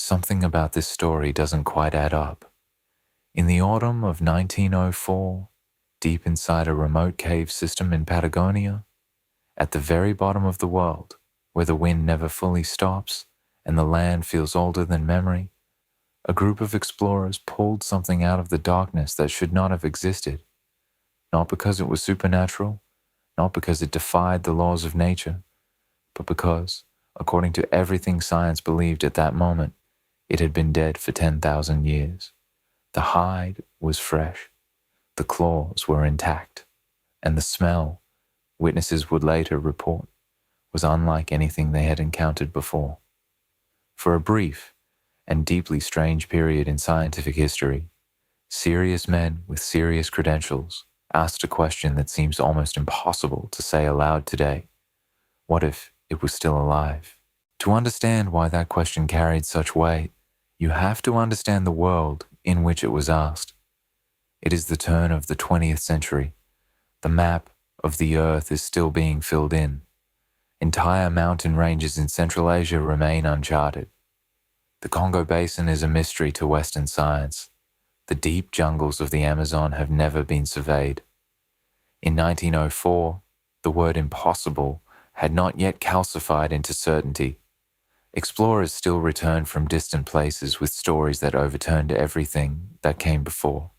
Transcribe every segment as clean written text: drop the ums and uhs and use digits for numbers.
Something about this story doesn't quite add up. In the autumn of 1904, deep inside a remote cave system in Patagonia, at the very bottom of the world, where the wind never fully stops and the land feels older than memory, a group of explorers pulled something out of the darkness that should not have existed, not because it was supernatural, not because it defied the laws of nature, but because, according to everything science believed at that moment, it had been dead for 10,000 years. The hide was fresh, the claws were intact, and the smell, witnesses would later report, was unlike anything they had encountered before. For a brief and deeply strange period in scientific history, serious men with serious credentials asked a question that seems almost impossible to say aloud today. What if it was still alive? To understand why that question carried such weight, you have to understand the world in which it was asked. It is the turn of the 20th century. The map of the earth is still being filled in. Entire mountain ranges in Central Asia remain uncharted. The Congo Basin is a mystery to Western science. The deep jungles of the Amazon have never been surveyed. In 1904, the word impossible had not yet calcified into certainty. Explorers still returned from distant places with stories that overturned everything that came before.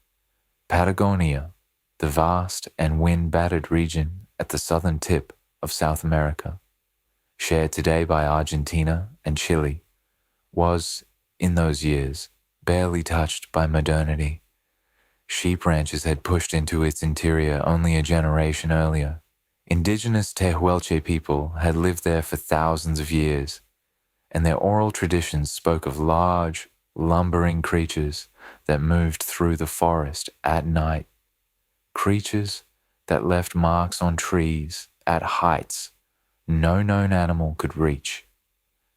Patagonia, the vast and wind-battered region at the southern tip of South America, shared today by Argentina and Chile, was, in those years, barely touched by modernity. Sheep ranches had pushed into its interior only a generation earlier. Indigenous Tehuelche people had lived there for thousands of years, and their oral traditions spoke of large, lumbering creatures that moved through the forest at night. Creatures that left marks on trees at heights no known animal could reach.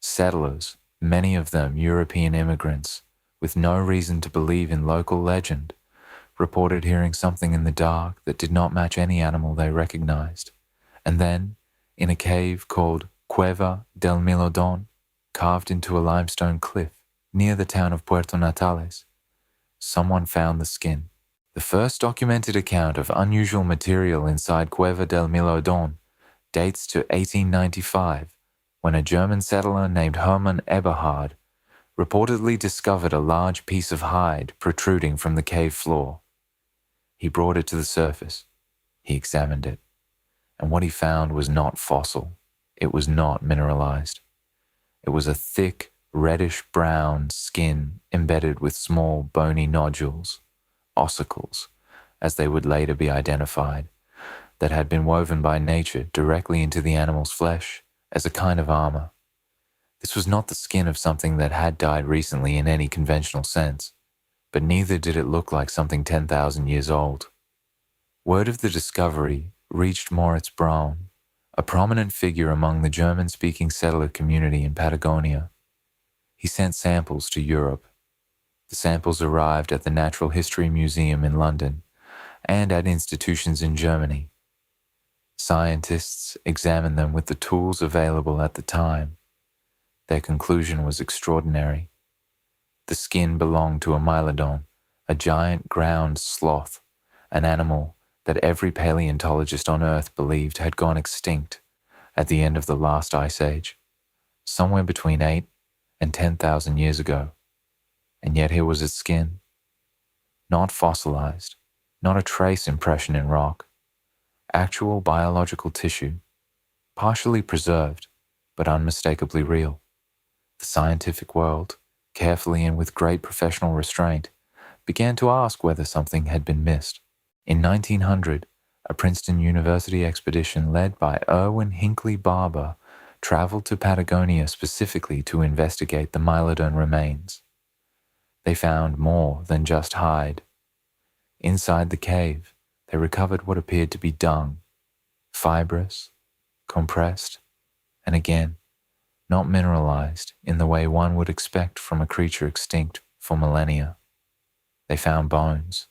Settlers, many of them European immigrants, with no reason to believe in local legend, reported hearing something in the dark that did not match any animal they recognized. And then, in a cave called Cueva del Mylodon, carved into a limestone cliff near the town of Puerto Natales, someone found the skin. The first documented account of unusual material inside Cueva del Mylodon dates to 1895, when a German settler named Hermann Eberhard reportedly discovered a large piece of hide protruding from the cave floor. He brought it to the surface. He examined it, and what he found was not fossil. It was not mineralized. It was a thick, reddish-brown skin embedded with small, bony nodules, ossicles, as they would later be identified, that had been woven by nature directly into the animal's flesh as a kind of armor. This was not the skin of something that had died recently in any conventional sense, but neither did it look like something 10,000 years old. Word of the discovery reached Moritz Braun, a prominent figure among the German-speaking settler community in Patagonia. He sent samples to Europe. The samples arrived at the Natural History Museum in London and at institutions in Germany. Scientists examined them with the tools available at the time. Their conclusion was extraordinary. The skin belonged to a Mylodon, a giant ground sloth, an animal that every paleontologist on Earth believed had gone extinct at the end of the last ice age, somewhere between 8 and 10,000 years ago. And yet here was its skin. Not fossilized, not a trace impression in rock. Actual biological tissue, partially preserved, but unmistakably real. The scientific world, carefully and with great professional restraint, began to ask whether something had been missed. In 1900, a Princeton University expedition led by Erwin Hinckley Barber traveled to Patagonia specifically to investigate the Mylodon remains. They found more than just hide. Inside the cave, they recovered what appeared to be dung, fibrous, compressed, and again, not mineralized in the way one would expect from a creature extinct for millennia. They found bones,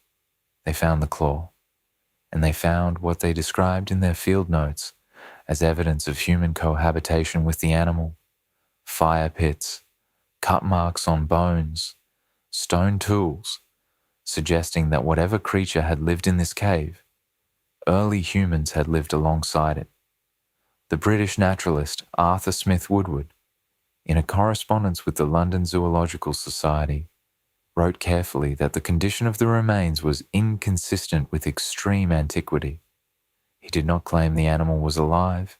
they found the claw, and they found what they described in their field notes as evidence of human cohabitation with the animal: fire pits, cut marks on bones, stone tools, suggesting that whatever creature had lived in this cave, early humans had lived alongside it. The British naturalist Arthur Smith Woodward, in a correspondence with the London Zoological Society, wrote carefully that the condition of the remains was inconsistent with extreme antiquity. He did not claim the animal was alive.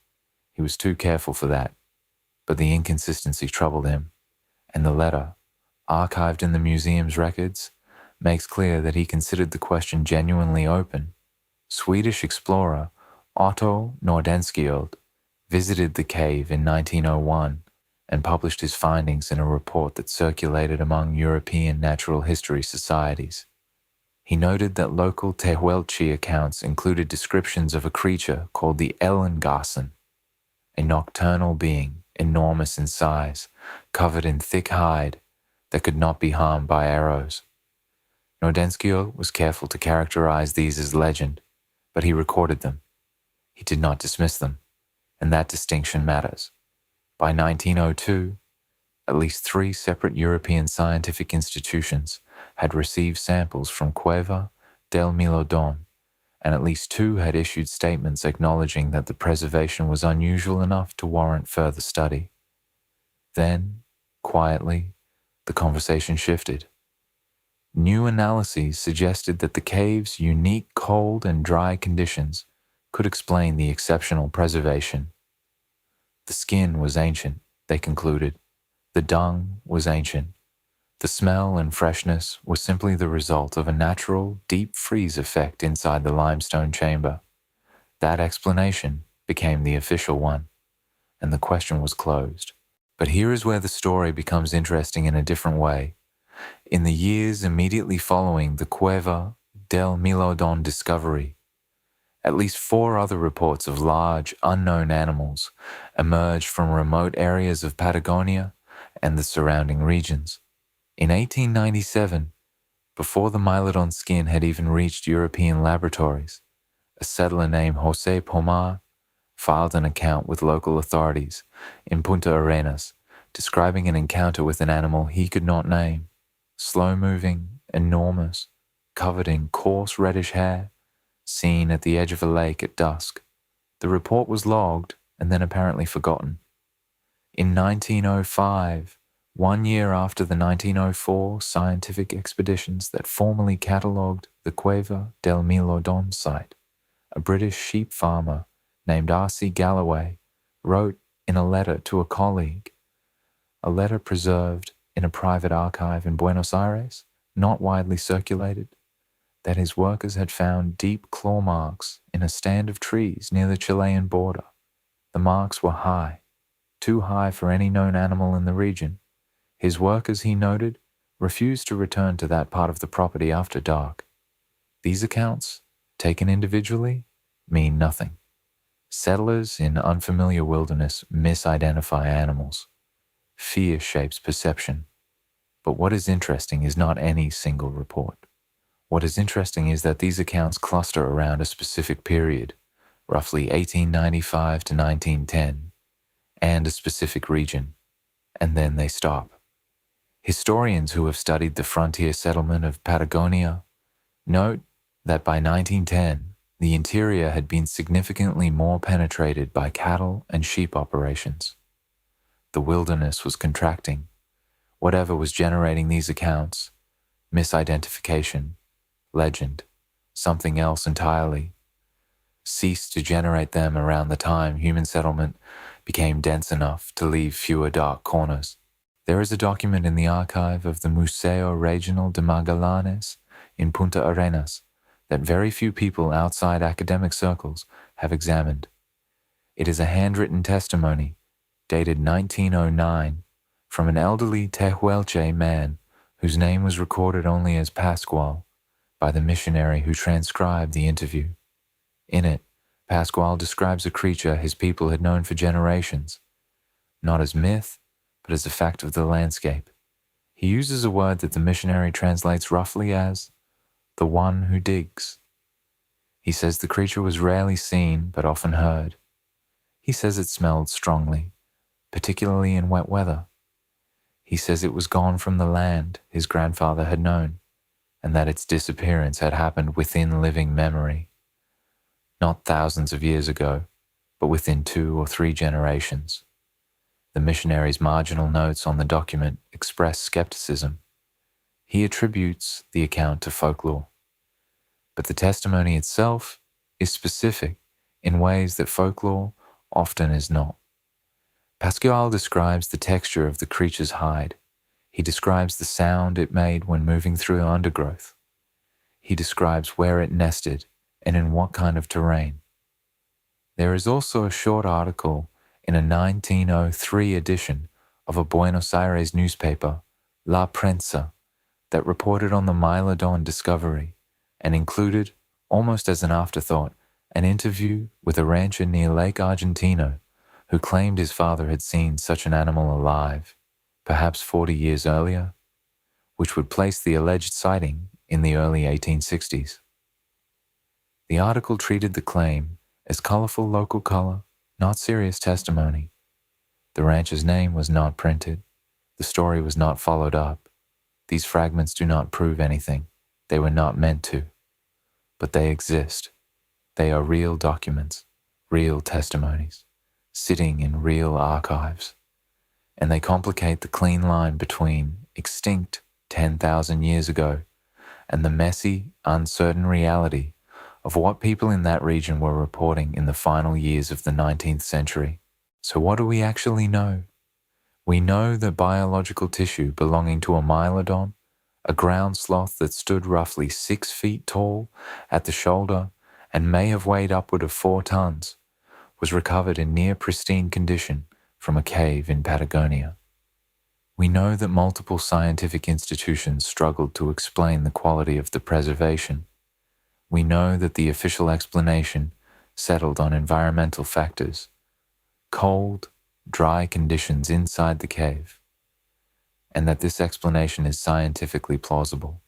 He was too careful for that. But the inconsistency troubled him, and the letter, archived in the museum's records, makes clear that he considered the question genuinely open. Swedish explorer Otto Nordenskjöld visited the cave in 1901 and published his findings in a report that circulated among European natural history societies. He noted that local Tehuelche accounts included descriptions of a creature called the Ellengassen, a nocturnal being enormous in size, covered in thick hide that could not be harmed by arrows. Nordenskjöld was careful to characterize these as legend, but he recorded them. He did not dismiss them, and that distinction matters. By 1902, at least 3 separate European scientific institutions had received samples from Cueva del Mylodon, and at least 2 had issued statements acknowledging that the preservation was unusual enough to warrant further study. Then, quietly, the conversation shifted. New analyses suggested that the cave's unique cold and dry conditions could explain the exceptional preservation. The skin was ancient, they concluded. The dung was ancient. The smell and freshness were simply the result of a natural deep freeze effect inside the limestone chamber. That explanation became the official one, and the question was closed. But here is where the story becomes interesting in a different way. In the years immediately following the Cueva del Mylodon discovery, at least 4 other reports of large, unknown animals emerged from remote areas of Patagonia and the surrounding regions. In 1897, before the Mylodon skin had even reached European laboratories, a settler named José Pomar filed an account with local authorities in Punta Arenas, describing an encounter with an animal he could not name, slow-moving, enormous, covered in coarse reddish hair, seen at the edge of a lake at dusk. The report was logged and then apparently forgotten. In 1905, 1 year after the 1904 scientific expeditions that formally catalogued the Cueva del Mylodon site, a British sheep farmer named R.C. Galloway wrote in a letter to a colleague, a letter preserved in a private archive in Buenos Aires, not widely circulated, that his workers had found deep claw marks in a stand of trees near the Chilean border. The marks were high, too high for any known animal in the region. His workers, he noted, refused to return to that part of the property after dark. These accounts, taken individually, mean nothing. Settlers in unfamiliar wilderness misidentify animals. Fear shapes perception. But what is interesting is not any single report. What is interesting is that these accounts cluster around a specific period, roughly 1895 to 1910, and a specific region, and then they stop. Historians who have studied the frontier settlement of Patagonia note that by 1910, the interior had been significantly more penetrated by cattle and sheep operations. The wilderness was contracting. Whatever was generating these accounts, misidentification, legend, something else entirely, ceased to generate them around the time human settlement became dense enough to leave fewer dark corners. There is a document in the archive of the Museo Regional de Magallanes in Punta Arenas that very few people outside academic circles have examined. It is a handwritten testimony, dated 1909, from an elderly Tehuelche man whose name was recorded only as Pascual by the missionary who transcribed the interview. In it, Pascual describes a creature his people had known for generations, not as myth, but as a fact of the landscape. He uses a word that the missionary translates roughly as the one who digs. He says the creature was rarely seen, but often heard. He says it smelled strongly, particularly in wet weather. He says it was gone from the land his grandfather had known, and that its disappearance had happened within living memory, not thousands of years ago, but within 2 or 3 generations. The missionary's marginal notes on the document express skepticism. He attributes the account to folklore, but the testimony itself is specific in ways that folklore often is not. Pascual describes the texture of the creature's hide. He describes the sound it made when moving through undergrowth. He describes where it nested and in what kind of terrain. There is also a short article in a 1903 edition of a Buenos Aires newspaper, La Prensa, that reported on the Mylodon discovery and included, almost as an afterthought, an interview with a rancher near Lake Argentino who claimed his father had seen such an animal alive, perhaps 40 years earlier, which would place the alleged sighting in the early 1860s. The article treated the claim as colorful local color, not serious testimony. The rancher's name was not printed. The story was not followed up. These fragments do not prove anything. They were not meant to. But they exist. They are real documents, real testimonies, sitting in real archives. And they complicate the clean line between extinct 10,000 years ago and the messy, uncertain reality of what people in that region were reporting in the final years of the 19th century. So what do we actually know? We know that biological tissue belonging to a Mylodon, a ground sloth that stood roughly 6 feet tall at the shoulder and may have weighed upward of 4 tons, was recovered in near pristine condition from a cave in Patagonia. We know that multiple scientific institutions struggled to explain the quality of the preservation. We know that the official explanation settled on environmental factors, cold, dry conditions inside the cave, and that this explanation is scientifically plausible.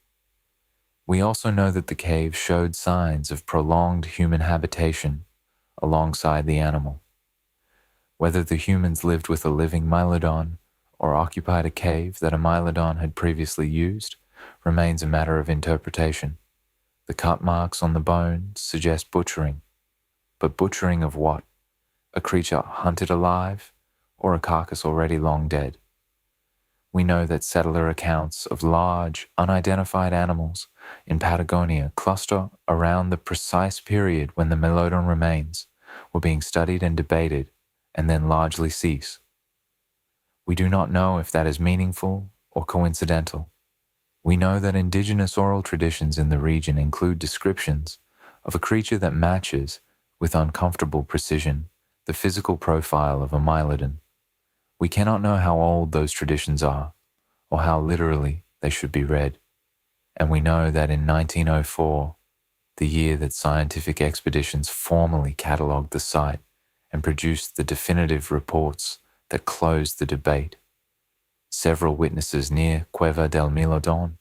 We also know that the cave showed signs of prolonged human habitation alongside the animal. Whether the humans lived with a living Mylodon or occupied a cave that a Mylodon had previously used remains a matter of interpretation. The cut marks on the bones suggest butchering. But butchering of what? A creature hunted alive or a carcass already long dead? We know that settler accounts of large, unidentified animals in Patagonia cluster around the precise period when the Mylodon remains were being studied and debated and then largely cease. We do not know if that is meaningful or coincidental. We know that indigenous oral traditions in the region include descriptions of a creature that matches, with uncomfortable precision, the physical profile of a Mylodon. We cannot know how old those traditions are, or how literally they should be read. And we know that in 1904, the year that scientific expeditions formally catalogued the site and produced the definitive reports that closed the debate, several witnesses near Cueva del Mylodon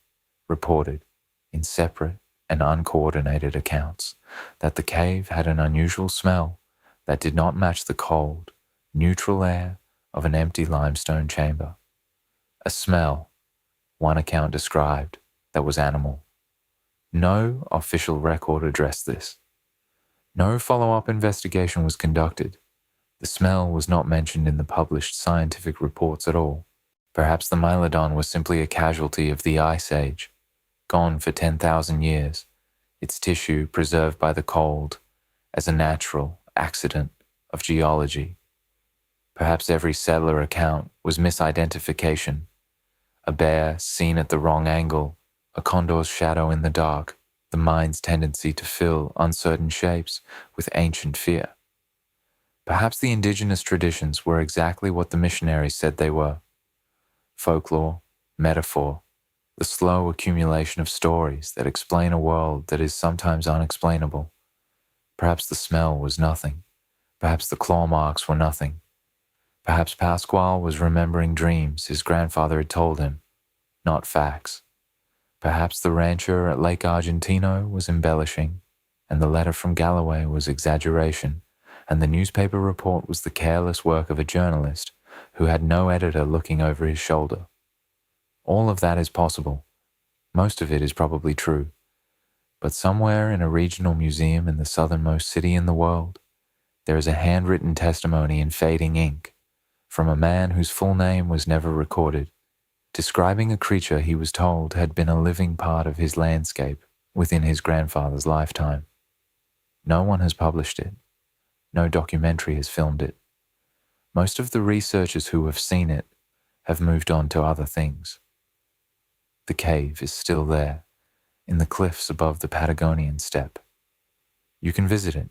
reported, in separate and uncoordinated accounts, that the cave had an unusual smell that did not match the cold, neutral air of an empty limestone chamber. A smell, one account described, that was animal. No official record addressed this. No follow-up investigation was conducted. The smell was not mentioned in the published scientific reports at all. Perhaps the Mylodon was simply a casualty of the Ice Age, gone for 10,000 years, its tissue preserved by the cold as a natural accident of geology. Perhaps every settler account was misidentification, a bear seen at the wrong angle, a condor's shadow in the dark, the mind's tendency to fill uncertain shapes with ancient fear. Perhaps the indigenous traditions were exactly what the missionaries said they were: folklore, metaphor, the slow accumulation of stories that explain a world that is sometimes unexplainable. Perhaps the smell was nothing. Perhaps the claw marks were nothing. Perhaps Pascual was remembering dreams his grandfather had told him, not facts. Perhaps the rancher at Lake Argentino was embellishing, and the letter from Galloway was exaggeration, and the newspaper report was the careless work of a journalist who had no editor looking over his shoulder. All of that is possible. Most of it is probably true. But somewhere in a regional museum in the southernmost city in the world, there is a handwritten testimony in fading ink from a man whose full name was never recorded, describing a creature he was told had been a living part of his landscape within his grandfather's lifetime. No one has published it. No documentary has filmed it. Most of the researchers who have seen it have moved on to other things. The cave is still there, in the cliffs above the Patagonian steppe. You can visit it.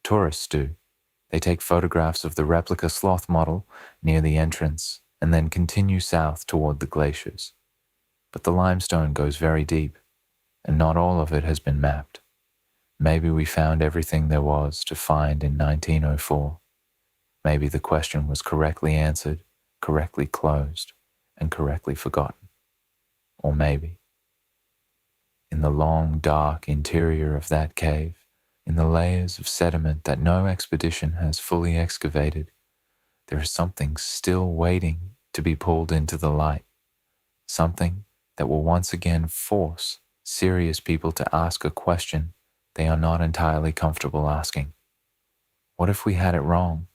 Tourists do. They take photographs of the replica sloth model near the entrance and then continue south toward the glaciers. But the limestone goes very deep, and not all of it has been mapped. Maybe we found everything there was to find in 1904. Maybe the question was correctly answered, correctly closed, and correctly forgotten. Or maybe, in the long, dark interior of that cave, in the layers of sediment that no expedition has fully excavated, there is something still waiting to be pulled into the light, something that will once again force serious people to ask a question they are not entirely comfortable asking. What if we had it wrong